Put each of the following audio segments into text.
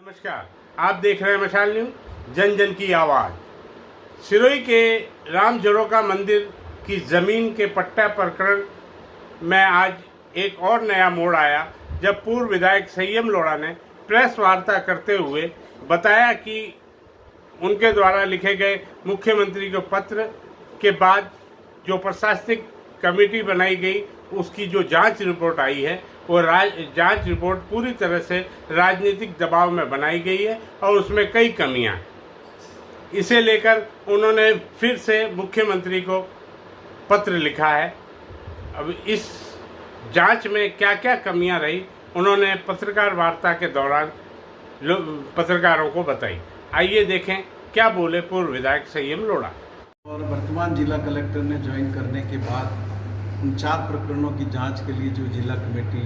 नमस्कार, आप देख रहे हैं मशाल न्यूज, जन जन की आवाज़। सिरोही के राम जरोका मंदिर की ज़मीन के पट्टा प्रकरण में आज एक और नया मोड़ आया, जब पूर्व विधायक संयम लोढ़ा ने प्रेस वार्ता करते हुए बताया कि उनके द्वारा लिखे गए मुख्यमंत्री के पत्र के बाद जो प्रशासनिक कमेटी बनाई गई, उसकी जो जांच रिपोर्ट आई है, वो जांच रिपोर्ट पूरी तरह से राजनीतिक दबाव में बनाई गई है और उसमें कई कमियां। इसे लेकर उन्होंने फिर से मुख्यमंत्री को पत्र लिखा है। अब इस जांच में क्या क्या कमियां रही, उन्होंने पत्रकार वार्ता के दौरान पत्रकारों को बताई। आइए देखें क्या बोले पूर्व विधायक संयम लोढ़ा। और वर्तमान जिला कलेक्टर ने ज्वाइन करने के बाद उन 4 प्रकरणों की जांच के लिए जो जिला कमेटी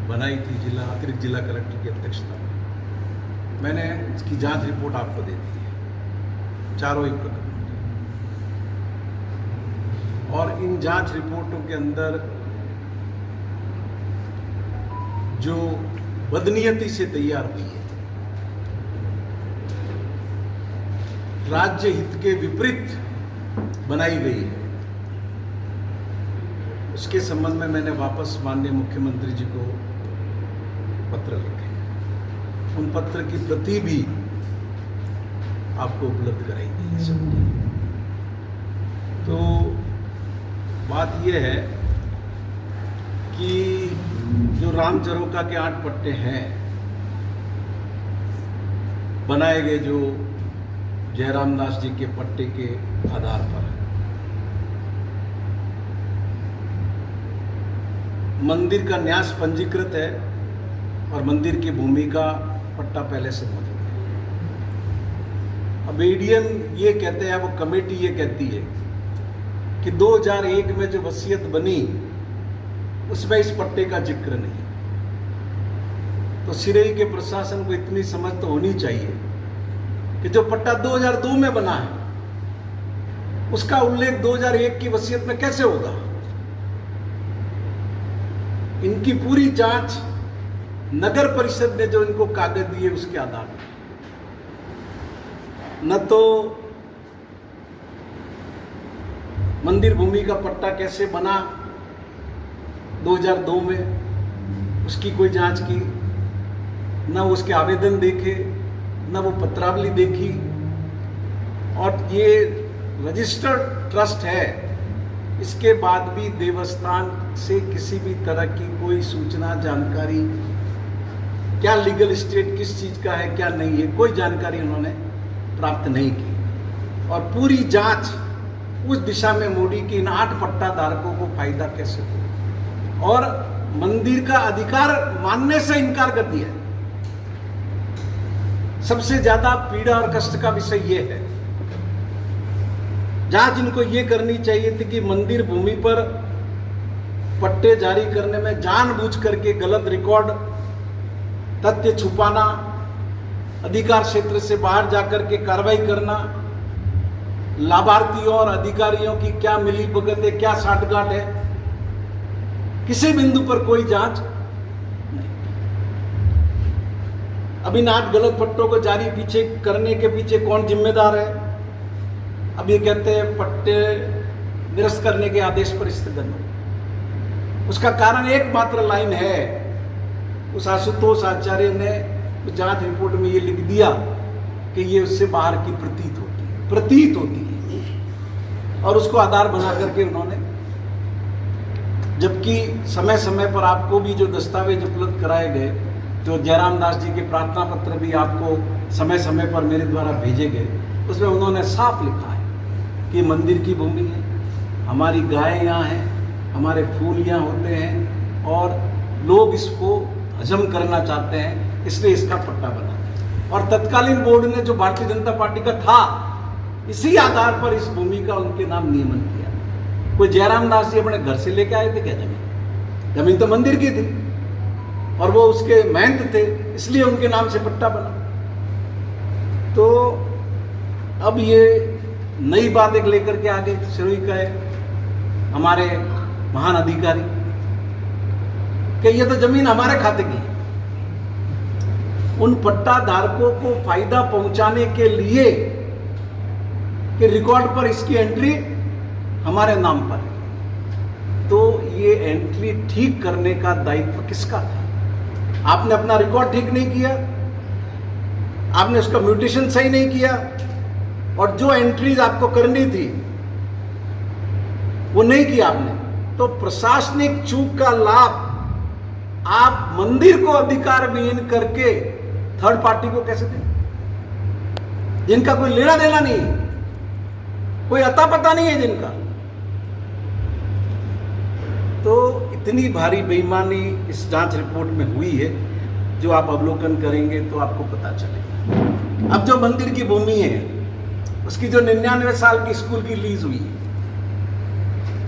बनाई थी अतिरिक्त जिला कलेक्टर की अध्यक्षता में, मैंने इसकी जांच रिपोर्ट आपको दे दी है, चारों ही प्रकरणों की। और इन जांच रिपोर्टों के अंदर जो बदनीयती से तैयार हुई है, राज्य हित के विपरीत बनाई गई है, उसके संबंध में मैंने वापस माननीय मुख्यमंत्री जी को पत्र लिखे। उन पत्र की प्रति भी आपको उपलब्ध कराई गई है सबकी। तो बात यह है कि जो राम जरोका के 8 पट्टे हैं, बनाए गए जो जयराम दास जी के पट्टे के आधार पर, मंदिर का न्यास पंजीकृत है और मंदिर की भूमि का पट्टा पहले से मौजूद है। अब एडीएम ये कहते हैं, वो कमेटी ये कहती है कि 2001 में जो वसीयत बनी उसमें इस पट्टे का जिक्र नहीं। तो सिरोही के प्रशासन को इतनी समझ तो होनी चाहिए कि जो पट्टा 2002 में बना है उसका उल्लेख 2001 की वसीयत में कैसे होगा। इनकी पूरी जांच नगर परिषद ने जो इनको कागज दिए उसके आधार पर, न तो मंदिर भूमि का पट्टा कैसे बना 2002 में, उसकी कोई जांच की, न उसके आवेदन देखे, न वो पत्रावली देखी। और ये रजिस्टर्ड ट्रस्ट है, इसके बाद भी देवस्थान से किसी भी तरह की कोई सूचना, जानकारी, क्या लीगल स्टेट किस चीज का है क्या नहीं है, कोई जानकारी उन्होंने प्राप्त नहीं की। और पूरी जांच उस दिशा में मोड़ी कि इन 8 पट्टा धारकों को फायदा कैसे हो, और मंदिर का अधिकार मानने से इनकार कर दिया। सबसे ज्यादा पीड़ा और कष्ट का विषय यह है, जांच इनको ये करनी चाहिए थी कि मंदिर भूमि पर पट्टे जारी करने में जानबूझ करके गलत रिकॉर्ड, तथ्य छुपाना, अधिकार क्षेत्र से बाहर जाकर के कार्रवाई करना, लाभार्थियों और अधिकारियों की क्या मिलीभगत है, क्या साठगांठ है, किसी बिंदु पर कोई जांच नहीं। अब इन 8 गलत पट्टों को जारी पीछे करने के पीछे कौन जिम्मेदार है? अब ये कहते हैं पट्टे निरस्त करने के आदेश पर स्थगन हो। उसका कारण एकमात्र लाइन है, उस आशुतोष आचार्य ने उस जांच रिपोर्ट में ये लिख दिया कि ये उससे बाहर की प्रतीत होती है, और उसको आधार बना करके उन्होंने, जबकि समय समय पर आपको भी जो दस्तावेज उपलब्ध कराए गए, जो जयराम दास जी के प्रार्थना पत्र भी आपको समय समय पर मेरे द्वारा भेजे गए, उसमें उन्होंने साफ लिखा है कि मंदिर की भूमि है, हमारी गाय यहाँ हैं, हमारे फूल यहाँ होते हैं, और लोग इसको हजम करना चाहते हैं, इसलिए इसका पट्टा बना। और तत्कालीन बोर्ड ने जो भारतीय जनता पार्टी का था, इसी आधार पर इस भूमि का उनके नाम नियमन किया। कोई जयराम दास जी अपने घर से लेके आए थे क्या जमीन? जमीन तो मंदिर की थी और वो उसके महंत थे, इसलिए उनके नाम से पट्टा बना। तो अब ये नई बात एक लेकर के आगे सिरोही का है हमारे महान अधिकारी कि ये तो जमीन हमारे खाते की है, उन पट्टा धारकों को फायदा पहुंचाने के लिए कि रिकॉर्ड पर इसकी एंट्री हमारे नाम पर है। तो ये एंट्री ठीक करने का दायित्व किसका था? आपने अपना रिकॉर्ड ठीक नहीं किया, आपने उसका म्यूटेशन सही नहीं किया, और जो एंट्रीज आपको करनी थी वो नहीं किया आपने। तो प्रशासनिक चूक का लाभ आप मंदिर को अधिकार विहीन करके थर्ड पार्टी को कैसे दें, जिनका कोई लेना देना नहीं है, कोई अता पता नहीं है जिनका। तो इतनी भारी बेईमानी इस जांच रिपोर्ट में हुई है, जो आप अवलोकन करेंगे तो आपको पता चलेगा। अब जो मंदिर की भूमि है, उसकी जो 99 साल की स्कूल की लीज हुई है,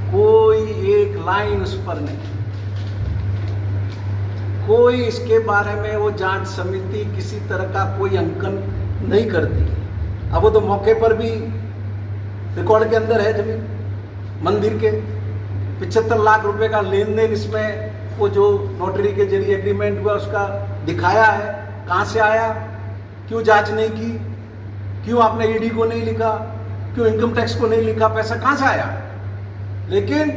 कोई एक लाइन उस पर नहीं, कोई इसके बारे में वो जांच समिति किसी तरह का कोई अंकन नहीं करती। अब वो तो मौके पर भी रिकॉर्ड के अंदर है जमीन मंदिर के 75 लाख रुपए का लेन देन इसमें वो जो नोटरी के जरिए एग्रीमेंट हुआ उसका दिखाया है। कहाँ से आया, क्यों जांच नहीं की, क्यों आपने ईडी को नहीं लिखा, क्यों इनकम टैक्स को नहीं लिखा, पैसा कहाँ से आया? लेकिन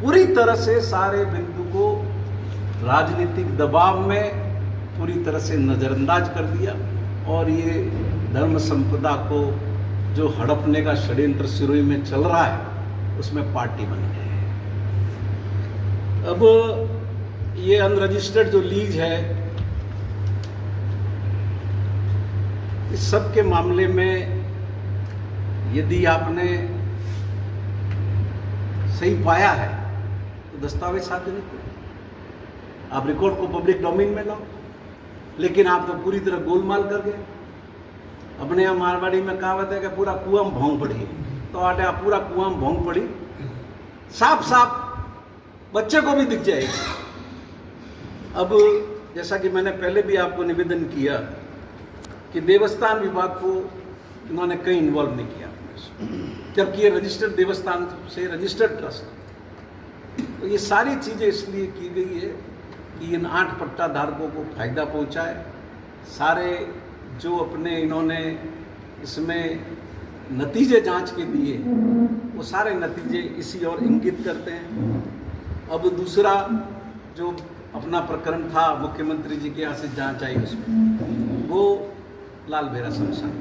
पूरी तरह से सारे बिंदु को राजनीतिक दबाव में पूरी तरह से नजरअंदाज कर दिया, और ये धर्म संपदा को जो हड़पने का षड्यंत्र सिरोही में चल रहा है उसमें पार्टी बन गई है। अब ये अनरजिस्टर्ड जो लीज है, इस सब के मामले में यदि आपने सही पाया है तो दस्तावेज सार्वजनिक करो, आप रिकॉर्ड को पब्लिक डोमेन में लाओ। लेकिन आप तो पूरी तरह गोलमाल कर गए। अपने यहाँ मारवाड़ी में कहावत है कि पूरा कुआं में भोंग पड़ी, तो आटे पूरा कुआं में भोंग पड़ी, साफ साफ बच्चे को भी दिख जाएगी। अब जैसा कि मैंने पहले भी आपको निवेदन किया कि देवस्थान विभाग को इन्होंने कहीं इन्वॉल्व नहीं किया, जबकि ये रजिस्टर्ड देवस्थान से रजिस्टर्ड ट्रस्ट। तो ये सारी चीज़ें इसलिए की गई है कि इन 8 पट्टा धारकों को फायदा पहुंचाए। सारे जो अपने इन्होंने इसमें नतीजे जांच के दिए, वो सारे नतीजे इसी ओर इंगित करते हैं। अब दूसरा जो अपना प्रकरण था मुख्यमंत्री जी के यहाँ से जांच आई, उसमें वो लाल बेरा शमशान।